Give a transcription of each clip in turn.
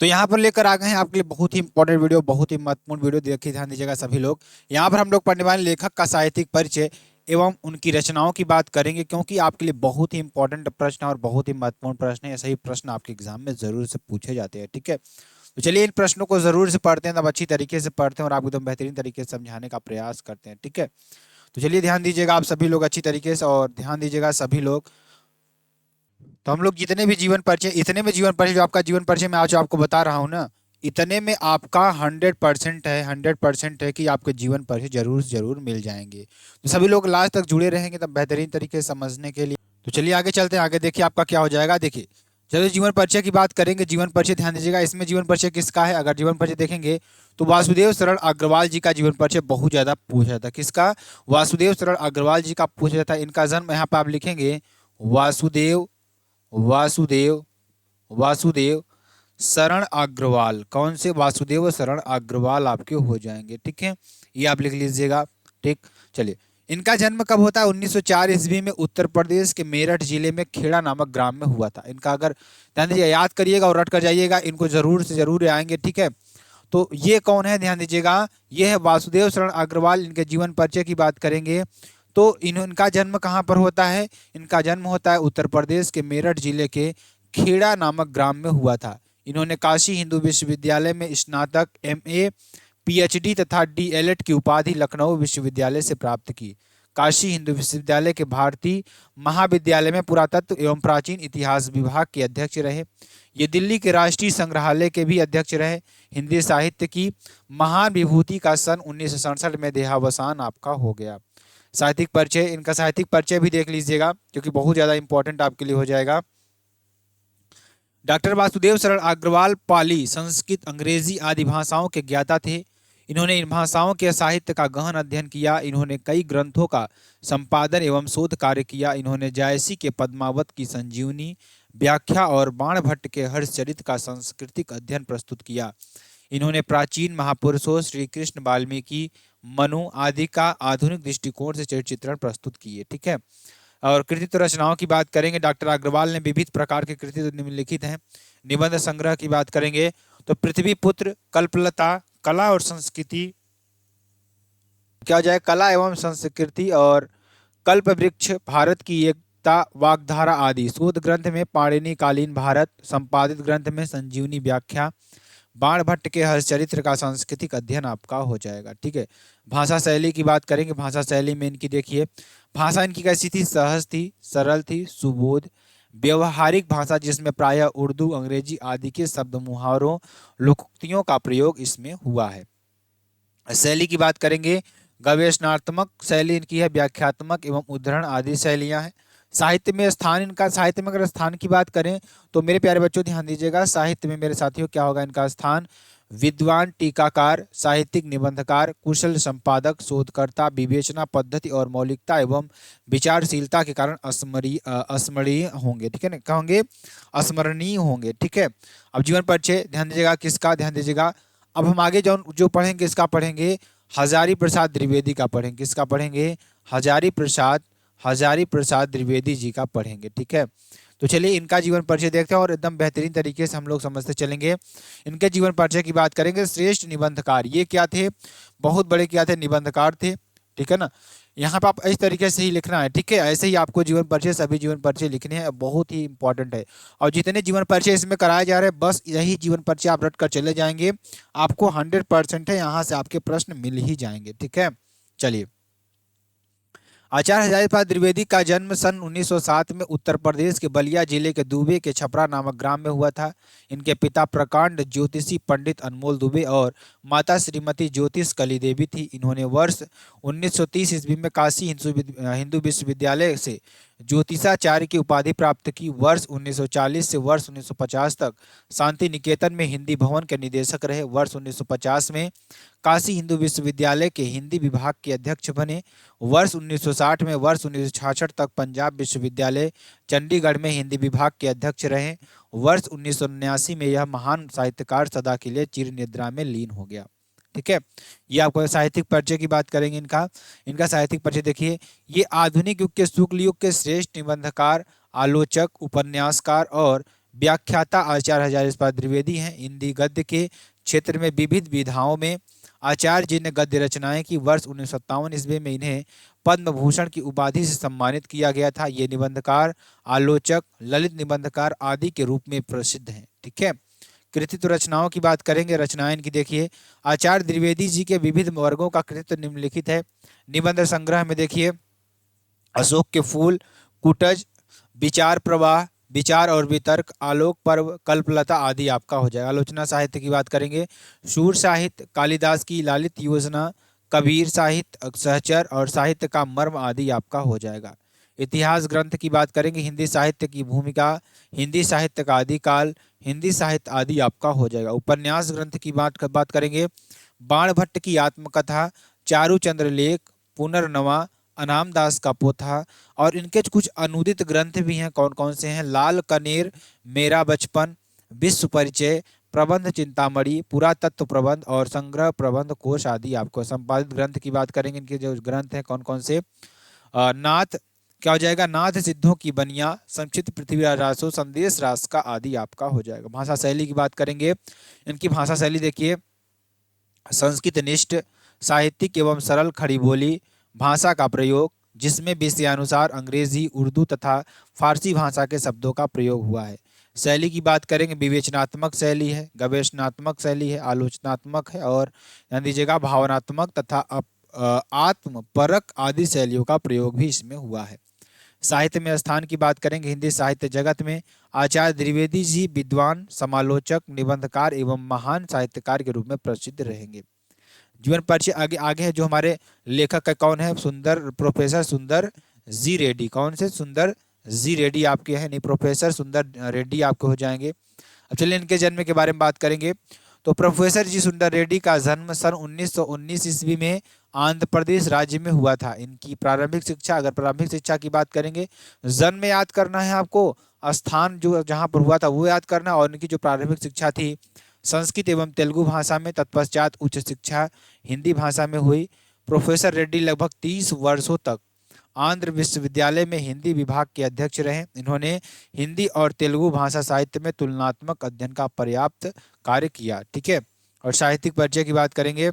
तो यहाँ पर लेकर आ गए हैं आपके लिए बहुत ही इंपॉर्टेंट वीडियो, बहुत ही महत्वपूर्ण वीडियो। देखिए ध्यान दीजिएगा सभी लोग। यहाँ पर हम लोग पढ़ने वाले लेखक का साहित्यिक परिचय एवं उनकी रचनाओं की बात करेंगे, क्योंकि आपके लिए बहुत ही इंपॉर्टेंट प्रश्न और बहुत ही महत्वपूर्ण प्रश्न है। ऐसे ही प्रश्न आपके एग्जाम में जरूर से पूछे जाते हैं। ठीक है, तो चलिए इन प्रश्नों को जरूर से पढ़ते हैं, तब अच्छी तरीके से पढ़ते हैं और आपको एकदम बेहतरीन तरीके से समझाने का प्रयास करते हैं। ठीक है, तो चलिए ध्यान दीजिएगा आप सभी लोग अच्छी तरीके से, और ध्यान दीजिएगा सभी लोग। तो हम लोग जितने भी जीवन परिचय, इतने में जीवन परिचय, जो आपका जीवन परिचय मैं आज आपको बता रहा हूँ ना, इतने में आपका 100% है, 100% है कि आपके जीवन परिचय जरूर जरूर मिल जाएंगे। तो सभी लोग लास्ट तक जुड़े रहेंगे तब बेहतरीन तरीके से समझने के लिए। तो चलिए आगे चलते हैं। आगे देखिए आपका क्या हो जाएगा। देखिए चलिए जीवन परिचय की बात करेंगे। जीवन परिचय ध्यान दीजिएगा, इसमें जीवन परिचय किसका है? अगर जीवन परिचय देखेंगे तो वासुदेव शरण अग्रवाल जी का जीवन परिचय बहुत ज्यादा पूछा जाता है। किसका? वासुदेव शरण अग्रवाल जी का पूछा जाता है। इनका जन्म यहाँ पर आप लिखेंगे वासुदेव वासुदेव वासुदेव शरण अग्रवाल। कौन से? वासुदेव शरण अग्रवाल आपके हो जाएंगे। ठीक है, ये आप लिख लीजिएगा। ठीक, चलिए इनका जन्म कब होता है? 1904 ईस्वी में उत्तर प्रदेश के मेरठ जिले में खेड़ा नामक ग्राम में हुआ था। इनका अगर ध्यान दीजिए, याद करिएगा और रट कर जाइएगा, इनको जरूर से जरूर आएंगे। ठीक है, तो ये कौन है? ध्यान दीजिएगा, ये है वासुदेव शरण अग्रवाल। इनके जीवन परिचय की बात करेंगे तो इनका जन्म कहाँ पर होता है? इनका जन्म होता है उत्तर प्रदेश के मेरठ जिले के खेड़ा नामक ग्राम में हुआ था। इन्होंने काशी हिंदू विश्वविद्यालय में स्नातक, एमए, पीएचडी तथा डीएलएड की उपाधि लखनऊ विश्वविद्यालय से प्राप्त की। काशी हिंदू विश्वविद्यालय के भारतीय महाविद्यालय में पुरातत्व एवं प्राचीन इतिहास विभाग के अध्यक्ष रहे। ये दिल्ली के राष्ट्रीय संग्रहालय के भी अध्यक्ष रहे। हिंदी साहित्य की महान विभूति का सन 1967 में देहावसान आपका हो गया। साहित्यिक परिचय, इनका साहित्यिक परिचय भी देख लीजिएगा क्योंकि बहुत ज्यादा इंपॉर्टेंट आपके लिए हो जाएगा। डॉक्टर वासुदेव शरण अग्रवाल पाली, संस्कृत, अंग्रेजी आदि भाषाओं के ज्ञाता थे। इन्होंने इन भाषाओं के साहित्य का गहन अध्ययन किया। इन्होंने कई ग्रंथों का संपादन एवं शोध कार्य किया। इन्होंने जायसी के पद्मावत की संजीवनी व्याख्या और बाणभट्ट के हर्षचरित का सांस्कृतिक अध्ययन प्रस्तुत किया। इन्होंने प्राचीन महापुरुषों श्री कृष्ण, वाल्मीकि, मनु आदि का आधुनिक दृष्टिकोण से चरित्र चित्रण प्रस्तुत किए। ठीक है, और कृतित्व रचनाओं की बात करेंगे, डॉक्टर अग्रवाल ने विविध प्रकार के कृतित्व निम्नलिखित हैं। निबंध संग्रह की बात करेंगे तो पृथ्वी पुत्र, कल्पलता, कला और संस्कृति, क्या हो जाए? कला एवं संस्कृति, और कल्प वृक्ष, भारत की एकता, वाग्धारा आदि। शोध ग्रंथ में पाणिनि कालीन भारत, संपादित ग्रंथ में संजीवनी व्याख्या, बाणभट्ट के हर्षचरित्र का सांस्कृतिक अध्ययन आपका हो जाएगा। ठीक है, भाषा शैली की बात करेंगे। भाषा शैली में इनकी देखिए, भाषा इनकी कैसी थी? सहज थी, सरल थी, सुबोध, व्यवहारिक भाषा जिसमें प्रायः उर्दू, अंग्रेजी आदि के शब्द, मुहावरों, लोकोक्तियों का प्रयोग इसमें हुआ है। शैली की बात करेंगे, गवेषणात्मक शैली इनकी है, व्याख्यात्मक एवं उद्धरण आदि शैलियां हैं। साहित्य में स्थान इनका, साहित्य में अगर स्थान की बात करें तो मेरे प्यारे बच्चों ध्यान दीजिएगा, साहित्य में मेरे साथियों क्या होगा इनका स्थान? विद्वान, टीकाकार, साहित्यिक निबंधकार, कुशल संपादक, शोधकर्ता, विवेचना पद्धति और मौलिकता एवं विचारशीलता के कारण स्मरणीय होंगे। ठीक है ना, कहोगे स्मरणीय होंगे। ठीक है, अब जीवन परिचय ध्यान दीजिएगा किसका? ध्यान दीजिएगा, अब हम आगे जो पढ़ेंगे इसका पढ़ेंगे हजारी प्रसाद द्विवेदी का पढ़ेंगे। किसका पढ़ेंगे? हजारी प्रसाद द्विवेदी जी का पढ़ेंगे। ठीक है, तो चलिए इनका जीवन परिचय देखते हैं और एकदम बेहतरीन तरीके से हम लोग समझते चलेंगे। इनके जीवन परिचय की बात करेंगे। श्रेष्ठ निबंधकार, ये क्या थे? बहुत बड़े क्या थे? निबंधकार थे। ठीक है ना, यहाँ पर आप इस तरीके से ही लिखना है। ठीक है, ऐसे ही आपको जीवन परिचय, सभी जीवन परिचय लिखने हैं, बहुत ही इंपॉर्टेंट है। और जितने जीवन परिचय इसमें कराए जा रहे हैं, बस यही जीवन परिचय आप रट कर चले जाएंगे, आपको 100% है, यहाँ से आपके प्रश्न मिल ही जाएंगे। ठीक है, चलिए आचार्य हजारी प्रसाद द्विवेदी का जन्म सन 1907 में उत्तर प्रदेश के बलिया जिले के दुबे के छपरा नामक ग्राम में हुआ था। इनके पिता प्रकांड ज्योतिषी पंडित अनमोल दुबे और माता श्रीमती ज्योतिष कली देवी थी। इन्होंने वर्ष 1930 ईस्वी में काशी हिंदू विश्वविद्यालय से ज्योतिषाचार्य की उपाधि प्राप्त की। वर्ष 1940 से वर्ष 1950 तक शांति निकेतन में हिंदी भवन के निदेशक रहे। वर्ष 1950 में काशी हिंदू विश्वविद्यालय के हिंदी विभाग के अध्यक्ष बने। वर्ष 1960 में वर्ष 1966 तक पंजाब विश्वविद्यालय चंडीगढ़ में हिंदी विभाग के अध्यक्ष रहे। वर्ष 1979 में यह महान साहित्यकार सदा के लिए चिर निद्रा में लीन हो गया। ठीक है, ये आपको साहित्यिक परिचय की बात करेंगे। इनका साहित्यिक परिचय देखिए, ये आधुनिक युग के शुक्ल युग के श्रेष्ठ निबंधकार, आलोचक, उपन्यासकार और व्याख्याता आचार्य हजारीपाद द्विवेदी हैं। हिंदी गद्य के क्षेत्र में विविध विधाओं में आचार्य जी ने गद्य रचनाएं की। वर्ष 1957 ईस्वी में इन्हें पद्म भूषण की उपाधि से सम्मानित किया गया था। ये निबंधकार, आलोचक, ललित निबंधकार आदि के रूप में प्रसिद्ध हैं। ठीक है, कृतित्व रचनाओं की बात करेंगे। रचनाएं इनकी देखिए, आचार्य द्विवेदी जी के विविध वर्गों का कृतित्व निम्नलिखित है। निबंध संग्रह में देखिए, अशोक के फूल, कुटज, विचार प्रवाह, विचार और वितर्क, आलोक पर्व, कल्पलता आदि आपका हो जाएगा। आलोचना साहित्य की बात करेंगे, शूर साहित्य, कालिदास की लालित योजना, कबीर साहित्य, सहचर और साहित्य का मर्म आदि आपका हो जाएगा। इतिहास ग्रंथ की बात करेंगे, हिंदी साहित्य की भूमिका, हिंदी साहित्य का आदिकाल, हिंदी साहित्य आदि आपका हो जाएगा। उपन्यास ग्रंथ की बात करेंगे, बाण भट्ट की आत्मकथा, चारूचंद्र लेख, पुनर्नवा, अनाम दास का पोथा, और इनके कुछ अनुदित ग्रंथ भी हैं। कौन कौन से हैं? लाल कनेर, मेरा बचपन, विश्व परिचय, प्रबंध चिंतामणि, पुरातत्व प्रबंध और संग्रह प्रबंध कोश आदि आपको। संपादित ग्रंथ की बात करेंगे, इनके जो ग्रंथ हैं कौन कौन से? नाथ क्या हो जाएगा? नाथ सिद्धों की बनिया, संक्षिप्त पृथ्वीराज रासो, संदेश रास का आदि आपका हो जाएगा। भाषा शैली की बात करेंगे, इनकी भाषा शैली देखिए, संस्कृत निष्ठ, साहित्यिक एवं सरल खड़ी बोली भाषा का प्रयोग, जिसमें विषयानुसार अंग्रेजी, उर्दू तथा फारसी भाषा के शब्दों का प्रयोग हुआ है। शैली की बात करेंगे, विवेचनात्मक शैली है, गवेषणात्मक शैली है, आलोचनात्मक है और ध्यान दीजिएगा भावनात्मक तथा आत्मपरक आदि शैलियों का प्रयोग भी इसमें हुआ है। साहित्य में स्थान की बात करेंगे, हिंदी साहित्य जगत में आचार्य द्विवेदी जी विद्वान, समालोचक, निबंधकार एवं महान साहित्यकार के रूप में प्रसिद्ध रहेंगे। जीवन परिचय आगे आगे है, जो हमारे लेखक का कौन है? सुंदर, प्रोफेसर सुंदर जी रेड्डी। कौन से? सुंदर जी रेड्डी आपके हैं, नहीं प्रोफेसर सुंदर रेड्डी आपके हो जाएंगे। अब चलिए इनके जन्म के बारे में बात करेंगे। तो प्रोफेसर जी सुंदर रेड्डी का जन्म सन 1919 ईस्वी में आंध्र प्रदेश राज्य में हुआ था। इनकी प्रारंभिक शिक्षा, अगर प्रारंभिक शिक्षा की बात करेंगे, जन्म याद करना है आपको, स्थान जो जहाँ पर हुआ था वो याद करना, और इनकी जो प्रारंभिक शिक्षा थी संस्कृत एवं तेलुगु भाषा में, तत्पश्चात उच्च शिक्षा हिंदी भाषा में हुई। प्रोफेसर रेड्डी लगभग 30 वर्षों तक आंध्र विश्वविद्यालय में हिंदी विभाग के अध्यक्ष रहे। इन्होंने हिंदी और तेलुगु भाषा साहित्य में तुलनात्मक अध्ययन का पर्याप्त कार्य किया। ठीक है, और साहित्यिक परिचय की बात करेंगे,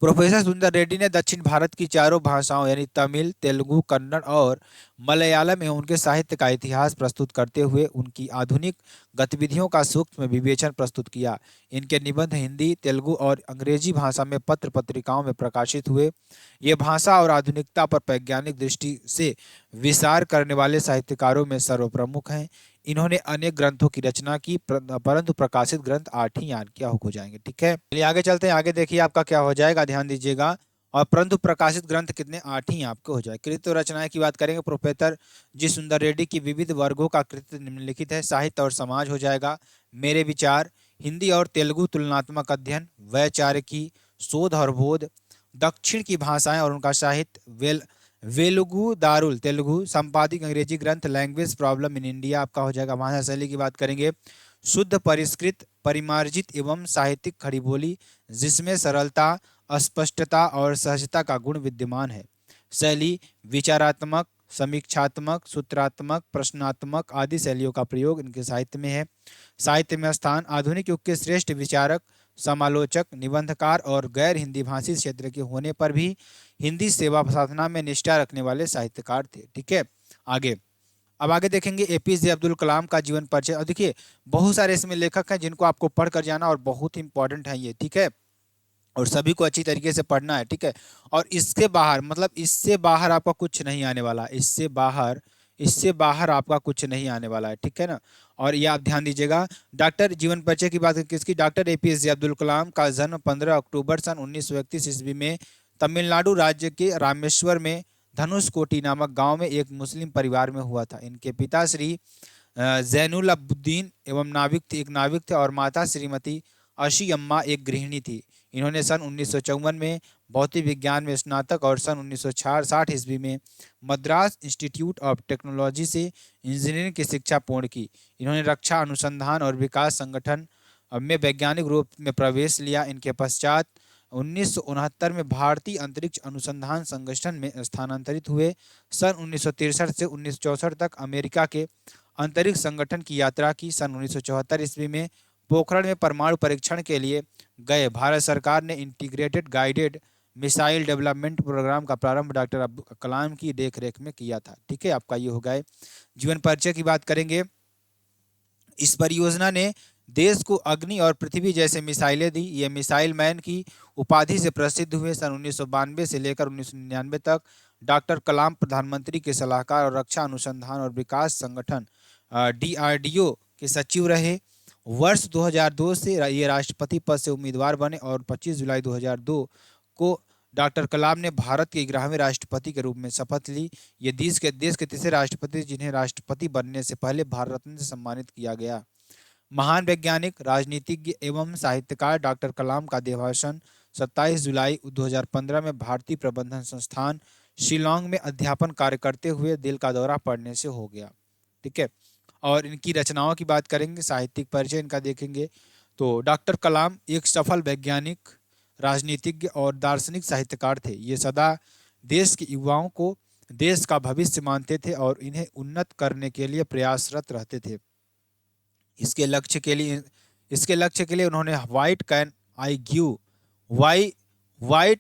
प्रोफेसर सुंदर रेड्डी ने दक्षिण भारत की चारों भाषाओं यानी तमिल, तेलुगु, कन्नड़ और मलयालम एवं उनके साहित्य का इतिहास प्रस्तुत करते हुए उनकी आधुनिक गतिविधियों का सूक्ष्म विवेचन प्रस्तुत किया। इनके निबंध हिंदी, तेलुगु और अंग्रेजी भाषा में पत्र पत्रिकाओं में प्रकाशित हुए। ये भाषा और आधुनिकता पर वैज्ञानिक दृष्टि से विचार करने वाले साहित्यकारों में सर्वप्रमुख हैं। इन्होंने अनेक ग्रंथों की रचना की, परंतु प्रकाशित ग्रंथ 8 ही क्या हो जाएंगे। ठीक है, चलिए आगे चलते हैं। आगे देखिए आपका क्या हो जाएगा, ध्यान दीजिएगा। और परंतु प्रकाशित ग्रंथ कितने? 8 ही आपके हो जाए। कृतित्व रचनाएं की बात करेंगे, प्रोफेसर जी सुंदर रेड्डी की विविध वर्गों का कृतित्व निम्नलिखित है। साहित्य और समाज हो जाएगा, मेरे विचार, हिंदी और तेलुगु तुलनात्मक अध्ययन, वैचारिकी, शोध और बोध, दक्षिण की भाषाएं और उनका साहित्य, वेलुगु दारुल तेलुगु, संपादित अंग्रेजी ग्रंथ, लैंग्वेज प्रॉब्लम इन इंडिया आपका हो जाएगा। भाषा शैली की बात करेंगे, शुद्ध परिष्कृत, परिमार्जित एवं साहित्यिक खड़ी बोली, जिसमें सरलता, अस्पष्टता और सहजता का गुण विद्यमान है। शैली विचारात्मक, समीक्षात्मक, सूत्रात्मक, प्रश्नात्मक आदि शैलियों का प्रयोग इनके साहित्य में है। साहित्य में स्थान, आधुनिक युग के श्रेष्ठ विचारक, समालोचक, निबंधकार और गैर हिंदी भाषी क्षेत्र के होने पर भी हिंदी सेवा साधना में निष्ठा रखने वाले साहित्यकार थे। ठीक है, आगे अब आगे देखेंगे एपीजे अब्दुल कलाम का जीवन परिचय। और देखिए बहुत सारे इसमें लेखक हैं जिनको आपको पढ़ कर जाना और बहुत इंपॉर्टेंट है ये। ठीक है, और सभी को अच्छी तरीके से पढ़ना है। ठीक है, और इसके बाहर मतलब इससे बाहर आपका कुछ नहीं आने वाला, इससे बाहर आपका कुछ नहीं आने वाला है। ठीक है ना, और ये आप ध्यान दीजिएगा। डॉक्टर जीवन परिचय की बात किसकी? डॉक्टर एपीजे अब्दुल कलाम का जन्म 15 अक्टूबर सन 1931 ईस्वी में तमिलनाडु राज्य के रामेश्वर में धनुषकोटी नामक गांव में एक मुस्लिम परिवार में हुआ था। इनके पिता श्री जैनुल अब्दीन एवं एक नाविक थे और माता श्रीमती अशी अम्मा एक गृहिणी थी। इन्होंने सन 1954 में भौतिक विज्ञान में स्नातक और सन 1960 ईस्वी में मद्रास इंस्टीट्यूट ऑफ टेक्नोलॉजी से इंजीनियरिंग की शिक्षा पूर्ण की। इन्होंने रक्षा अनुसंधान और विकास संगठन में वैज्ञानिक रूप में प्रवेश लिया। इनके पश्चात 1969 में भारतीय अंतरिक्ष अनुसंधान संगठन में स्थानांतरित हुए। सन 1963 से 1964 तक अमेरिका के अंतरिक्ष संगठन की यात्रा की। सन 1974 ईस्वी में पोखरण में परमाणु परीक्षण के लिए गए। भारत सरकार ने integrated guided missile development programme का प्रारंभ डॉक्टर अब्दुल कलाम की देखरेख में किया था। ठीक है, आपका ये हो गया। जीवन परिचय की बात करेंगे। इस परियोजना ने देश को अग्नि और पृथ्वी जैसे मिसाइलें दी। ये मिसाइल मैन की उपाधि से प्रसिद्ध हुए। सन 1992 से लेकर 1999 तक डॉक्टर कलाम प्रधानमंत्री के सलाहकार और रक्षा अनुसंधान और विकास संगठन DRDO के सचिव रहे। वर्ष 2002 से ये राष्ट्रपति पद से उम्मीदवार बने और 25 जुलाई 2002 को डॉक्टर कलाम ने भारत के 11वें राष्ट्रपति के रूप में शपथ ली। ये देश के तीसरे राष्ट्रपति जिन्हें राष्ट्रपति बनने से पहले भारत रत्न से सम्मानित किया गया। महान वैज्ञानिक, राजनीतिज्ञ एवं साहित्यकार डॉक्टर कलाम का देहावसान 27 जुलाई 2015 में भारतीय प्रबंधन संस्थान शिलोंग में अध्यापन कार्य करते हुए दिल का दौरा पड़ने से हो गया। ठीक है, और इनकी रचनाओं की बात करेंगे, साहित्यिक परिचय इनका देखेंगे तो डॉक्टर कलाम एक सफल वैज्ञानिक, राजनीतिज्ञ और दार्शनिक साहित्यकार थे। ये सदा देश के युवाओं को देश का भविष्य मानते थे और इन्हें उन्नत करने के लिए प्रयासरत रहते थे। इसके लक्ष्य के लिए उन्होंने व्हाइट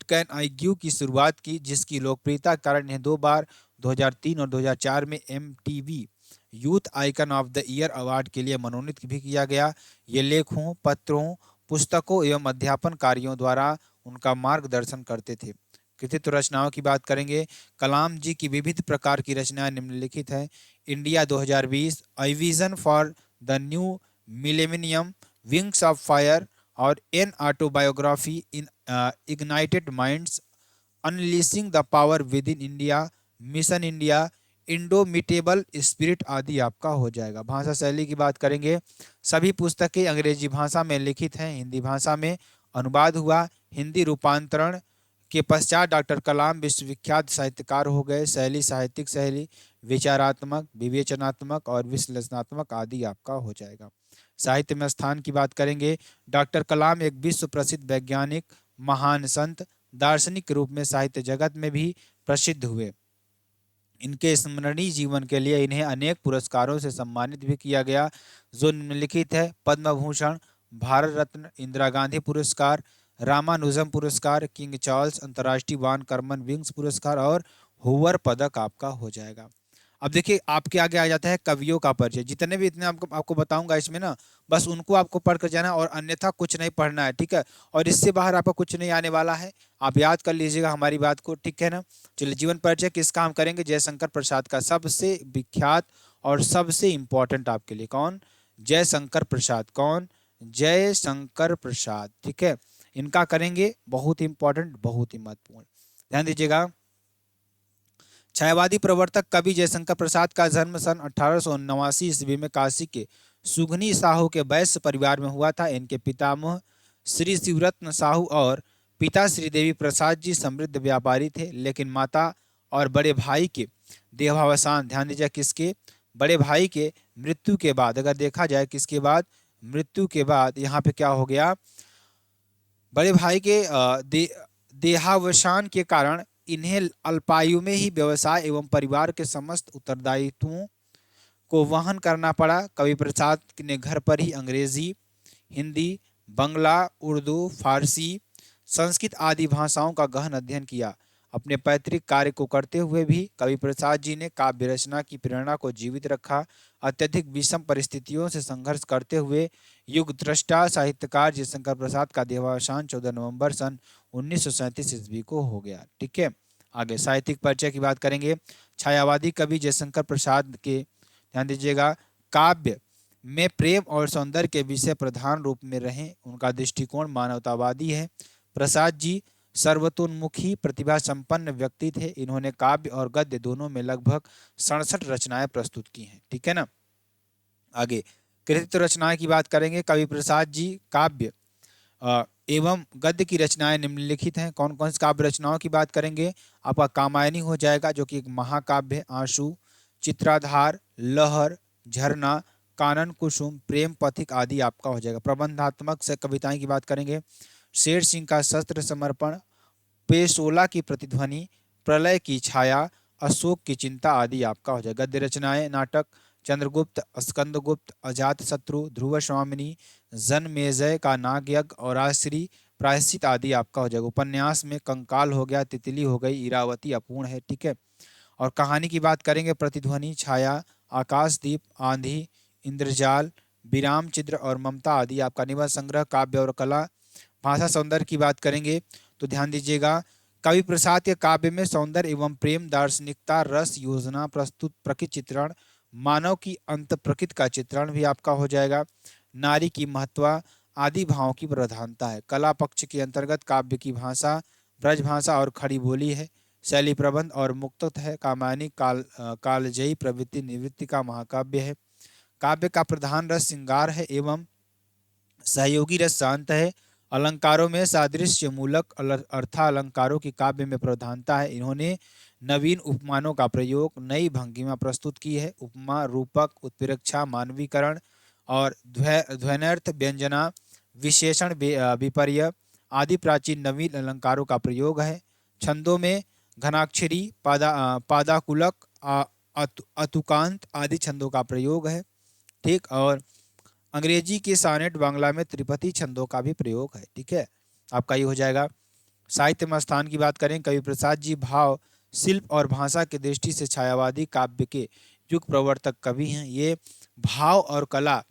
कैन आई गिव की शुरुआत की, जिसकी लोकप्रियता के कारण इन्हें 2 बार 2003 और 2004 में MTV youth icon of the year award के लिए मनोनीत भी किया गया। ये लेखों, पत्रों, पुस्तकों एवं अध्यापन कार्यों द्वारा उनका मार्गदर्शन करते थे। कृतित्व रचनाओं की बात करेंगे। कलाम जी की विविध प्रकार की रचनाएं निम्नलिखित हैं। India 2020, a vision for the new millennium, wings of fire और an autobiography in ignited minds, unleashing the power within India, mission India, indomitable spirit आदि आपका हो जाएगा। भाषा शैली की बात करेंगे। सभी पुस्तकें अंग्रेजी भाषा में लिखित हैं, हिंदी भाषा में अनुवाद हुआ। हिंदी रूपांतरण के पश्चात डॉक्टर कलाम विश्वविख्यात साहित्यकार हो गए। शैली, साहित्यिक शैली विचारात्मक, विवेचनात्मक और विश्लेषणात्मक आदि आपका हो जाएगा। साहित्य में स्थान की बात करेंगे। डॉक्टर कलाम एक विश्व प्रसिद्ध वैज्ञानिक, महान संत, दार्शनिक के रूप में साहित्य जगत में भी प्रसिद्ध हुए। इनके स्मरणीय जीवन के लिए इन्हें अनेक पुरस्कारों से सम्मानित भी किया गया, जो निम्नलिखित है। पद्म भूषण, भारत रत्न, इंदिरा गांधी पुरस्कार, रामानुजम पुरस्कार, किंग चार्ल्स अंतर्राष्ट्रीय वान कर्मन विंग्स पुरस्कार और हूवर पदक आपका हो जाएगा। अब देखिए आपके आगे आ जाता है कवियों का परिचय। जितने भी इतने आपको बताऊंगा इसमें ना, बस उनको आपको पढ़ कर जाना और अन्यथा कुछ नहीं पढ़ना है। ठीक है, और इससे बाहर आपका कुछ नहीं आने वाला है, आप याद कर लीजिएगा हमारी बात को। ठीक है ना, चलिए जीवन परिचय किसका हम करेंगे? जयशंकर प्रसाद का, सबसे विख्यात और सबसे इंपॉर्टेंट आपके लिए। कौन? जयशंकर प्रसाद। कौन? जयशंकर प्रसाद। ठीक है, इनका करेंगे, बहुत ही इंपॉर्टेंट, बहुत ही महत्वपूर्ण, ध्यान दीजिएगा। छायावादी प्रवर्तक कवि जयशंकर प्रसाद का जन्म सन 1889 ईस्वी में काशी के सुगनी साहू के वैश्य परिवार में हुआ था। इनके पितामह श्री शिवरत्न साहू और पिता श्रीदेवी प्रसाद जी समृद्ध व्यापारी थे, लेकिन माता और बड़े भाई के देहावसान, ध्यान दीजिए किसके? बड़े भाई के मृत्यु के बाद, अगर देखा जाए किसके बाद? मृत्यु के बाद यहाँ पे क्या हो गया? बड़े भाई के देहावसान के कारण इन्हें अल्पायु में ही व्यवसाय एवं परिवार के समस्त उत्तरदायित्वों को वहन करना पड़ा। कवि प्रसाद ने घर पर ही अंग्रेजी, हिंदी, बंगला, उर्दू, फारसी, संस्कृत आदि भाषाओं का गहन अध्ययन किया। अपने पैतृक कार्य को करते हुए भी कवि प्रसाद जी ने काव्य रचना की प्रेरणा को जीवित रखा। अत्यधिक विषम परिस्थितियों से संघर्ष करते हुए युग दृष्टा साहित्यकार जयशंकर प्रसाद का देहावसान 14 नवंबर सन 1937 ईस्वी को हो गया। ठीक है, आगे साहित्यिक परिचय की बात करेंगे। छायावादी कवि जयशंकर प्रसाद के, ध्यान दीजिएगा, काव्य में प्रेम और सौंदर्य के विषय प्रधान रूप में रहे। उनका दृष्टिकोण मानवतावादी है। प्रसाद जी सर्वतोन्मुखी प्रतिभा संपन्न व्यक्ति थे। इन्होंने काव्य और गद्य दोनों में लगभग 67 रचनाएं प्रस्तुत की हैं। ठीक है ना, आगे कृतित्व रचनाएं की बात करेंगे। कवि प्रसाद जी काव्य एवं गद्य की रचनाएं निम्नलिखित हैं। कौन कौन सी काव्य रचनाओं की बात करेंगे? आपका कामायनी हो जाएगा, जो कि एक महाकाव्य है। आंसू, चित्राधार, लहर, झरना, कानन कुसुम, प्रेम पथिक आदि आपका हो जाएगा। प्रबंधात्मक से कविताएं की बात करेंगे। शेर सिंह का शस्त्र समर्पण, पेशोला की प्रतिध्वनि, प्रलय की छाया, अशोक की चिंता आदि आपका हो जाएगा। गद्य रचनाएं, नाटक चंद्रगुप्त, स्कंदगुप्त, अजातशत्रु, ध्रुव स्वामिनी, जनमेजय का नागयज्ञ और राजश्री प्रायश्चित आदि आपका हो जाएगा। उपन्यास में कंकाल हो गया, तितली हो गई, इरावती अपूर्ण है, ठीक है। और कहानी की बात करेंगे प्रतिध्वनि, छाया, आकाशदीप, आंधी, इंद्रजाल, विराम चिद्र और ममता आदि आपका। निबंध संग्रह, काव्य और कला। भाषा सौंदर्य की बात करेंगे तो ध्यान दीजिएगा, कवि प्रसाद के काव्य में सौंदर्य एवं प्रेम, दार्शनिकता, रस, योजना, प्रस्तुत, प्रकृति चित्रण, मानव की अंत प्रकृति का चित्रण भी आपका हो जाएगा। नारी की महत्व आदि भावों की प्रधानता है। कला पक्ष के अंतर्गत काव्य की भाषा ब्रज भाषा और खड़ी बोली है। शैली प्रबंध और मुक्तक है। कामायनी, कालजयी प्रवृत्ति निवृत्ति का महाकाव्य है। काव्य का प्रधान रस श्रृंगार है एवं सहयोगी रस शांत है। अलंकारों में सादृश्य मूलक अर्थालंकारों की काव्य में प्रधानता है। इन्होंने नवीन उपमानों का प्रयोग, नई भंगिमा प्रस्तुत की है। उपमा, रूपक, उत्प्रेक्षा, मानवीकरण और ध्वन्यर्थ, व्यंजना, विशेषण, विपर्य आदि प्राचीन नवीन अलंकारों का प्रयोग है। छंदों में घनाक्षरी, पादाकुलक, अतुकांत आदि छंदों का प्रयोग है, ठीक। और अंग्रेजी के सानेट, बांग्ला में त्रिपति छंदों का भी प्रयोग है, ठीक है। आपका ये हो जाएगा। साहित्य में स्थान की बात करें, कवि प्रसाद जी भाव, शिल्प और भाषा की दृष्टि से छायावादी काव्य के युग प्रवर्तक कवि हैं। ये भाव और कला,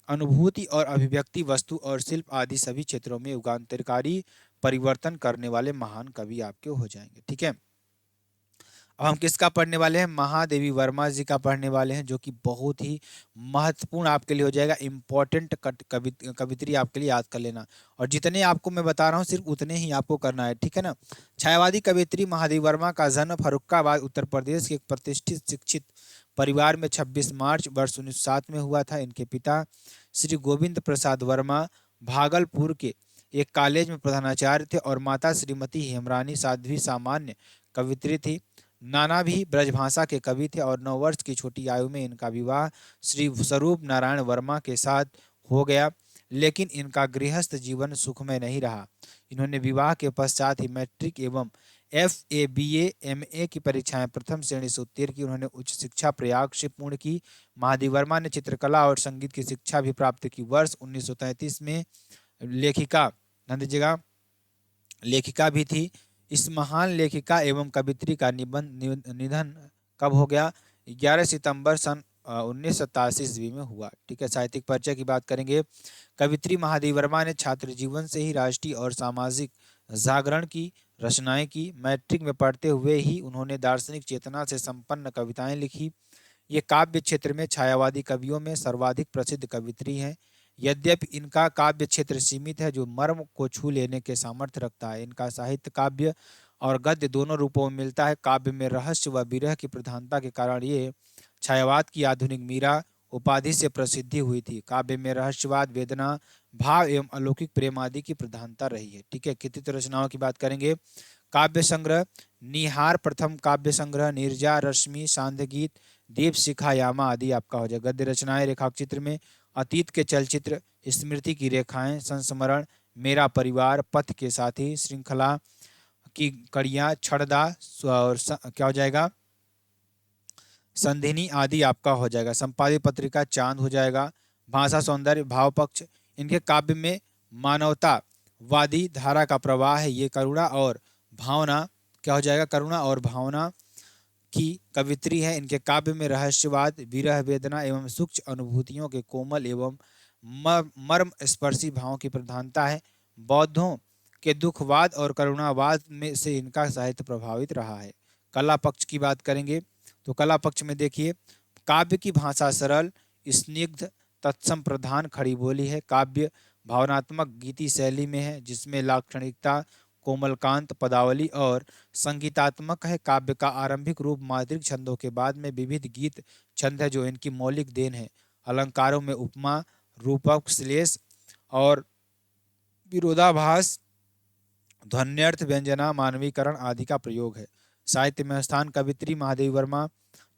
अनुभूति और अभिव्यक्ति, वस्तु और शिल्प आदि सभी क्षेत्रों में युगांतरकारी परिवर्तन करने वाले महान कवि आपके हो जाएंगे, ठीक है। अब हम किसका पढ़ने वाले हैं? महादेवी वर्मा जी का पढ़ने वाले हैं, जो कि बहुत ही महत्वपूर्ण आपके लिए हो जाएगा। इंपॉर्टेंट कवित्री आपके लिए याद कर लेना, और जितने आपको मैं बता रहा हूँ सिर्फ उतने ही आपको करना है, ठीक है ना। छायावादी कवित्री महादेवी वर्मा का जन्म फर्रुखाबाद उत्तर प्रदेश के एक प्रतिष्ठित शिक्षित परिवार में 26 मार्च वर्ष 1907 में हुआ था। इनके पिता श्री गोविंद प्रसाद वर्मा भागलपुर के एक कॉलेज में प्रधानाचार्य थे और माता श्रीमती हेमरानी साध्वी सामान्य कवित्री थी। नाना भी ब्रजभाषा के कवि थे और 9 वर्ष की छोटी आयु में इनका विवाह श्री स्वरूप नारायण वर्मा के साथ हो गया, लेकिन इनका गृहस्थ जीवन सुखमय नहीं रहा। इन्होंने विवाह के पश्चात ही मैट्रिक एवं FA BA MA की परीक्षाएं प्रथम श्रेणी से उत्तीर्ण की। उन्होंने उच्च शिक्षा प्रयाग से पूर्ण की। महादेवी वर्मा ने चित्रकला और संगीत की शिक्षा भी प्राप्त की। वर्ष 1933 में लेखिका, ध्यान दीजिएगा, लेखिका भी थी। इस महान लेखिका एवं कवित्री का निधन कब हो गया? 11 सितंबर सन 1987 ईस्वी में हुआ, ठीक है। साहित्यिक परिचय की बात करेंगे, कवित्री महादेवी वर्मा ने छात्र जीवन से ही राष्ट्रीय और सामाजिक जागरण की रचनाएं की। मैट्रिक में पढ़ते हुए ही उन्होंने दार्शनिक चेतना से संपन्न कविताएं लिखी। ये काव्य क्षेत्र में छायावादी कवियों में सर्वाधिक प्रसिद्ध कवित्री हैं। यद्यपि इनका काव्य क्षेत्र सीमित है, जो मर्म को छू लेने के सामर्थ्य रखता है। इनका साहित्य काव्य और गद्य दोनों रूपों में मिलता है। काव्य में रहस्य व विरह की प्रधानता के कारण ये छायावाद की आधुनिक मीरा उपाधि से प्रसिद्धि हुई थी। काव्य में रहस्यवाद, वेदना, भाव एवं अलौकिक प्रेम आदि की प्रधानता रही है, ठीक है। कृतित्व रचनाओं की बात करेंगे, काव्य संग्रह निहार प्रथम काव्य संग्रह, नीरजा, रश्मि, सांध्य गीत, दीप शिखा यामा आदि आपका हो जाएगा। गद्य रचनाएं रेखा चित्र में अतीत के चलचित्र, स्मृति की रेखाएं, संस्मरण, मेरा परिवार, पथ के साथी, श्रृंखला की कड़ियां, छड़दा और क्या हो जाएगा, संधिनी आदि आपका हो जाएगा। संपादित पत्रिका चांद हो जाएगा। भाषा सौंदर्य, भाव पक्ष, इनके काव्य में मानवतावादी धारा का प्रवाह है। ये करुणा और भावना, क्या हो जाएगा, करुणा और भावना की कवित्री है। इनके काव्य में रहस्यवाद, विरह, वेदना एवं सूक्ष्म अनुभूतियों के कोमल एवं मर्म स्पर्शी भावों की प्रधानता है। बौद्धों के दुखवाद और करुणावाद में से इनका साहित्य प्रभावित रहा है। कला पक्ष की बात करेंगे तो कला पक्ष में देखिए, काव्य की भाषा सरल, स्निग्ध, तत्सम प्रधान खड़ी बोली है। काव्य भावनात्मक गीति शैली में है, जिसमें लाक्षणिकता, कोमलकांत, पदावली और संगीतात्मक है। काव्य का आरंभिक रूप माद्रिक छंदों के बाद में विविध गीत छंद है, जो इनकी मौलिक देन है। अलंकारों में उपमा, रूपक, श्लेष और विरोधाभास, ध्वन्यर्थ, व्यंजना, मानवीकरण आदि का प्रयोग है। साहित्य में स्थान, कवित्री महादेवी वर्मा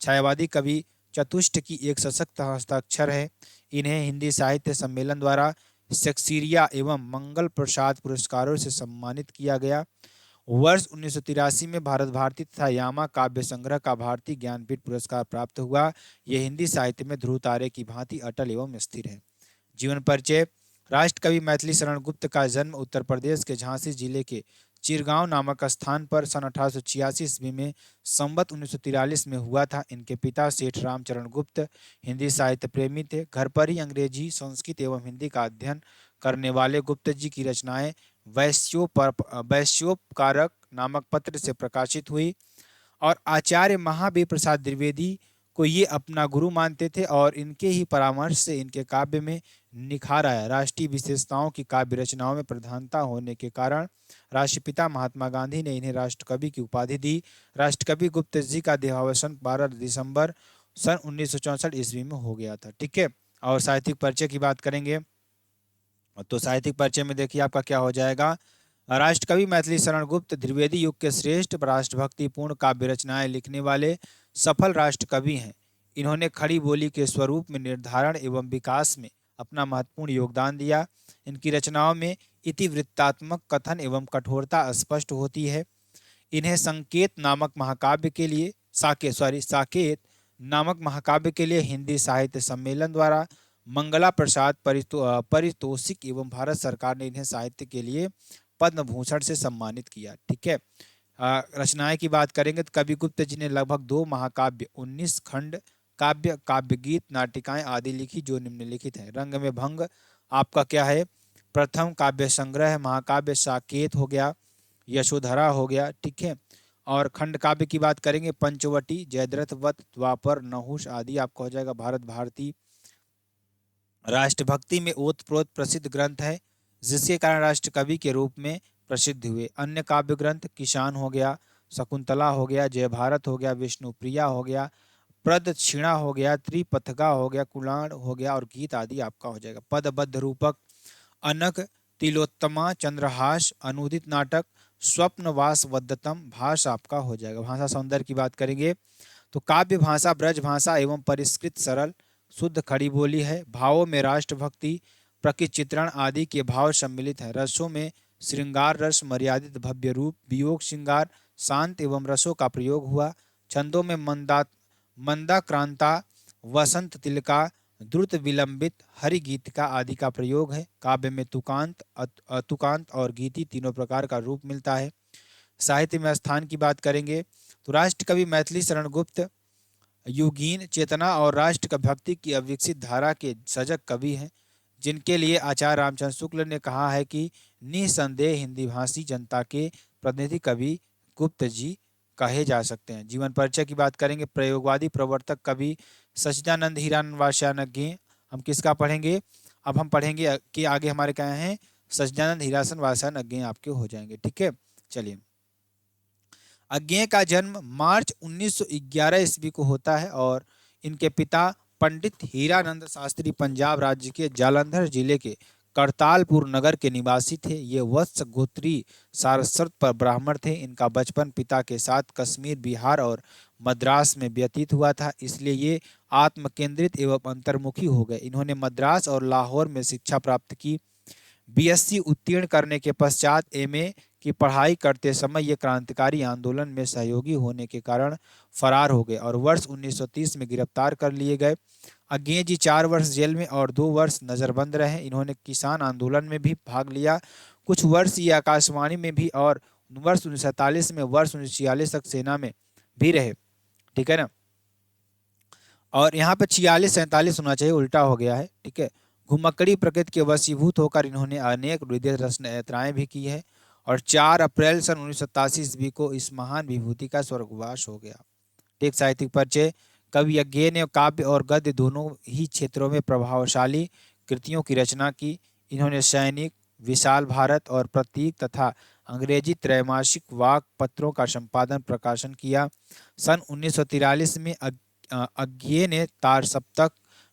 छायावादी कवि चतुष्ट की एक सशक्त हस्ताक्षर है। इन्हें हिंदी साहित्य सम्मेलन द्वारा शेक्सपियरिया एवं मंगल प्रसाद पुरस्कारों से सम्मानित किया गया। वर्ष 1983 में भारत भारती तथा यामा काव्य संग्रह का भारतीय ज्ञानपीठ पुरस्कार प्राप्त हुआ। यह हिंदी साहित्य में ध्रुव तारे की भांति अटल एवं स्थिर है। जीवन परिचय। राष्ट्रकवि मैथिली शरण गुप्त का जन्म उत्तर प्रदेश के झांसी जिले के चिरगांव नामक स्थान पर सन 1886 ईस्वी में संवत 1943 में हुआ था। इनके पिता सेठ रामचरण गुप्त हिंदी साहित्य प्रेमी थे। घर पर ही अंग्रेजी, संस्कृत एवं हिंदी का अध्ययन करने वाले गुप्त जी की रचनाएं वैश्योपकारक नामक पत्र से प्रकाशित हुई और आचार्य महावीर प्रसाद द्विवेदी को ये अपना गुरु मानते थे और इनके ही परामर्श से इनके काव्य में निखार आया। राष्ट्रीय विशेषताओं की काव्य रचनाओं में प्रधानता होने के कारण राष्ट्रपिता महात्मा गांधी ने इन्हें राष्ट्रकवि की उपाधि दी। राष्ट्रकवि गुप्त जी का देहावसान 12 दिसंबर सन 1964 ईस्वी में हो गया था। ठीक है, और साहित्यिक परिचय की बात करेंगे तो साहित्यिक परिचय में देखिए आपका क्या हो जाएगा। राष्ट्रकवि मैथिली शरण गुप्त द्विवेदी युग के श्रेष्ठ राष्ट्रभक्ति पूर्ण काव्य रचनाएं लिखने वाले सफल राष्ट्रकवि हैं। इन्होंने खड़ी बोली के स्वरूप में निर्धारण एवं विकास में अपना महत्वपूर्ण योगदान दिया। इनकी रचनाओं में इतिवृत्तात्मक कथन एवं कठोरता स्पष्ट होती है। इन्हें साकेत नामक महाकाव्य के लिए हिंदी साहित्य सम्मेलन द्वारा मंगला प्रसाद पारितोषिक एवं भारत सरकार ने इन्हें साहित्य के लिए पद्म भूषण से सम्मानित किया। ठीक है, रचनाएं की बात करेंगे तो कवि गुप्त जी ने लगभग 2 महाकाव्य, 19 खंड काव्य, काव्य गीत, नाटिकाएं आदि लिखी जो निम्नलिखित हैं। रंग में भंग आपका क्या है, प्रथम काव्य संग्रह है। महाकाव्य साकेत हो गया, यशोधरा हो गया। ठीक है, और खंड काव्य की बात करेंगे पंचवटी, जयद्रथ वध, द्वापर, नहुष आदि आपका हो जाएगा भारत भारती। राष्ट्रभक्ति में ओतप्रोत प्रसिद्ध ग्रंथ है जिसके कारण राष्ट्रकवि के रूप में प्रसिद्ध हुए। अन्य काव्य ग्रंथ किसान हो गया, शकुंतला हो गया, जय भारत हो गया, विष्णुप्रिया हो गया, प्रदक्षिणा हो गया, त्रिपथगा हो गया, कुलाण हो गया और गीत आदि आपका हो जाएगा। पदबद्ध रूपक अनक, तिलोत्तमा, चंद्रहास, अनुदित नाटक, स्वप्नवास वद्यतम भाष आपका हो जाएगा। भाषा सौंदर्य की बात करेंगे तो काव्य भाषा ब्रज भाषा एवं परिष्कृत सरल शुद्ध खड़ी बोली है। भावों में राष्ट्रभक्ति, प्रकृति चित्रण आदि के भाव सम्मिलित है। रसों में श्रृंगार रस, मर्यादित भव्य रूप, वियोग श्रृंगार, शांत एवं रसों का प्रयोग हुआ। छंदों में मंदाक्रांता, वसंत तिलका, द्रुत विलंबित, हरि गीतिका आदि का प्रयोग है। काव्य में तुकांत, अतुकांत और गीति तीनों प्रकार का रूप मिलता है। साहित्य में स्थान की बात करेंगे तो राष्ट्रकवि मैथिली शरण गुप्त युगीन चेतना और राष्ट्र भक्ति की अविकसित धारा के सजग कवि हैं, जिनके लिए आचार्य रामचंद्र शुक्ल ने कहा है कि निसंदेह हिंदी भाषी जनता के प्रतिनिधि कवि गुप्त जी कहे जा सकते हैं। जीवन परिचय की बात करेंगे प्रयोगवादी प्रवर्तक कवि सच्चिदानंद हीरानंद वात्स्यायनज्ञ। हम किसका पढ़ेंगे, अब हम पढ़ेंगे कि आगे हमारे क्या हैं, सच्चिदानंद हीरासन वात्स्यायनज्ञ आपके हो जाएंगे। ठीक है, चलिए। अज्ञेय का जन्म मार्च 1911 ईस्वी को होता है और इनके पिता पंडित हीरानंद शास्त्री पंजाब राज्य के जालंधर जिले के करतालपुर नगर के निवासी थे। ये वत्स गोत्री सारस्वत पर ब्राह्मण थे। इनका बचपन पिता के साथ कश्मीर, बिहार और मद्रास में व्यतीत हुआ था, इसलिए ये आत्मकेंद्रित एवं अंतर्मुखी हो गए। इन्होंने मद्रास और लाहौर में शिक्षा प्राप्त की। बीएससी उत्तीर्ण करने के पश्चात एमए की पढ़ाई करते समय ये क्रांतिकारी आंदोलन में सहयोगी होने के कारण फरार हो गए और वर्ष 1930 में गिरफ्तार कर लिए गए। अज्ञेय जी 4 वर्ष जेल में और 2 वर्ष नजरबंद रहे। इन्होंने किसान आंदोलन में भी भाग लिया। कुछ वर्ष ये आकाशवाणी में भी और वर्ष 1947 में वर्ष 1946 तक सेना में भी रहे। ठीक है ना, और यहाँ पे 46-47 होना चाहिए, उल्टा हो गया है। ठीक है, घुमक्कड़ी प्रकृति के वशीभूत होकर इन्होंने अनेक हृदय रचना यात्राएं भी की है और 4 अप्रैल सन 1987 ईस्वी को इस महान विभूति का स्वर्गवास हो गया। ठीक, साहित्यिक परिचय कवि अज्ञेय ने काव्य और गद्य दोनों ही क्षेत्रों में प्रभावशाली कृतियों की रचना की। इन्होंने सैनिक, विशाल भारत और प्रतीक तथा अंग्रेजी त्रैमासिक वाक पत्रों का संपादन प्रकाशन किया। सन 1943 में अज्ञेय ने तार सप्तक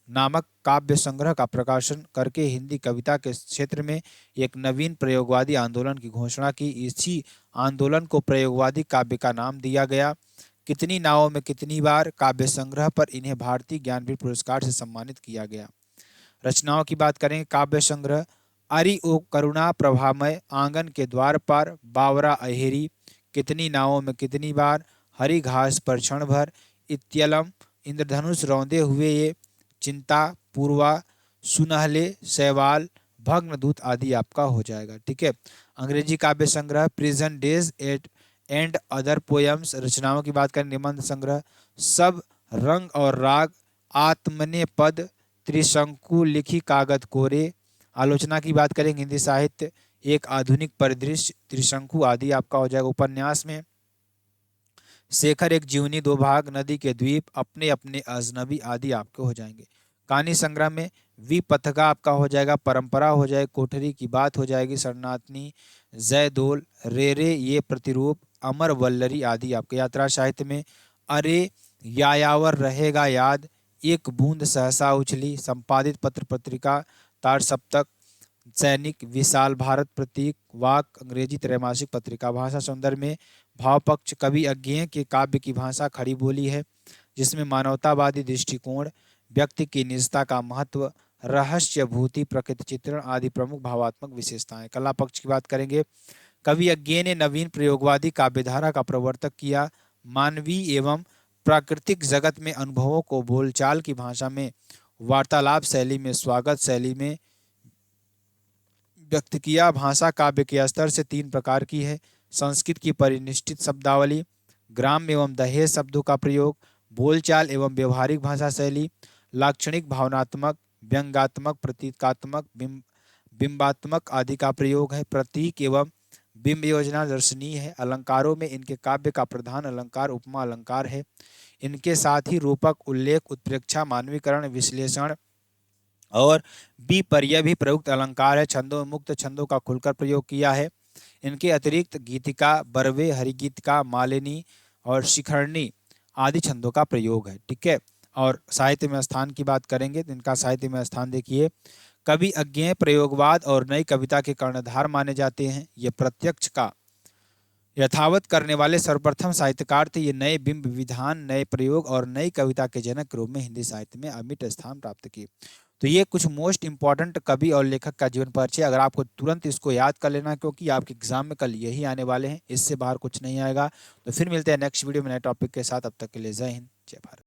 नामक काव्य संग्रह का प्रकाशन करके हिंदी कविता के क्षेत्र में एक नवीन प्रयोगवादी आंदोलन की घोषणा की। इसी आंदोलन को प्रयोगवादी काव्य का नाम दिया गया। कितनी नावों में कितनी बार काव्य संग्रह पर इन्हें भारतीय ज्ञानपीठ पुरस्कार से सम्मानित किया गया। रचनाओं की बात करें, काव्य संग्रह अरि ओ करुणा प्रभामय, आंगन के द्वार पर, बावरा अहेरी, कितनी नावों में कितनी बार, हरी घास पर क्षण भर, इत्यलम, इंद्रधनुष रौंदे हुए ये, चिंता, पूर्वा, सुनहले, शैवाल, भग्नदूत आदि आपका हो जाएगा। ठीक है। अंग्रेजी काव्य संग्रह prison days at and other poems, रचनाओं की बात करें निबंध संग्रह सब रंग और राग, आत्मने पद, त्रिशंकु लिखी कागज कोरे, आलोचना की बात करें हिंदी साहित्य एक आधुनिक परिदृश्य, त्रिशंकु आदि आपका हो जाएगा। उपन्यास में शेखर एक जीवनी दो भाग, नदी के द्वीप, अपने अपने अजनबी आदि आपके हो जाएंगे। कहानी संग्रह में विपथगा आपका हो जाएगा, परंपरा हो जाएगी, कोठरी की बात हो जाएगी, शरणार्थी, जयदोल, रेरे ये प्रतिरूप, अमर वल्लरी आदि आपके। यात्रा साहित्य में अरे यायावर रहेगा याद, एक बूंद सहसा उछली, संपादित पत्र पत्रिका, तार सप्तक, सैनिक, विशाल भारत, प्रतीक, वाक, अंग्रेजी त्रैमासिक पत्रिका। भाषा सौंदर्य में भाव पक्ष कवि अज्ञेय के काव्य की भाषा खड़ी बोली है, जिसमें मानवतावादी दृष्टिकोण, व्यक्ति की निजता का महत्व, रहस्य भूति, प्रकृति चित्रण आदि प्रमुख भावात्मक विशेषताएं। कला पक्ष की बात करेंगे, कवि अज्ञेय ने नवीन प्रयोगवादी काव्यधारा का प्रवर्तक किया, मानवीय एवं प्राकृतिक जगत में अनुभवों को बोलचाल की भाषा में, वार्तालाप शैली में, स्वागत शैली में व्यक्त किया। भाषा काव्य के स्तर से तीन प्रकार की है, संस्कृत की परिनिष्ठित शब्दावली, ग्राम एवं दहेज शब्दों का प्रयोग, बोलचाल एवं व्यवहारिक भाषा शैली, लाक्षणिक, भावनात्मक, व्यंग्यात्मक, प्रतीकात्मक, बिंबात्मक आदि का प्रयोग है। प्रतीक एवं बिंब योजना दर्शनीय है। अलंकारों में इनके काव्य का प्रधान अलंकार उपमा अलंकार है। इनके साथ ही रूपक, उल्लेख, उत्प्रेक्षा, मानवीकरण, विश्लेषण और विपर्य भी प्रयुक्त अलंकार है। छंदों में मुक्त छंदों का खुलकर प्रयोग किया है। इनके अतिरिक्त गीतिका, बरवे, हरिगीतिका, मालिनी और शिखरणी आदि छंदों का प्रयोग है। ठीक है। और साहित्य में स्थान की बात करेंगे तो इनका साहित्य में स्थान देखिए, कवि अज्ञेय, प्रयोगवाद और नई कविता के कर्णधार माने जाते हैं। ये प्रत्यक्ष का यथावत करने वाले सर्वप्रथम साहित्यकार थे। ये नए बिंब विधान, नए प्रयोग और नई कविता के जनक के रूप में हिंदी साहित्य में अमिट स्थान प्राप्त किए। तो ये कुछ मोस्ट इंपॉर्टेंट कवि और लेखक का जीवन परिचय। अगर आपको तुरंत इसको याद कर लेना, क्योंकि आपके एग्जाम में कल यही आने वाले हैं, इससे बाहर कुछ नहीं आएगा। तो फिर मिलते हैं नेक्स्ट वीडियो में नए टॉपिक के साथ। अब तक के लिए जय हिंद, जय भारत।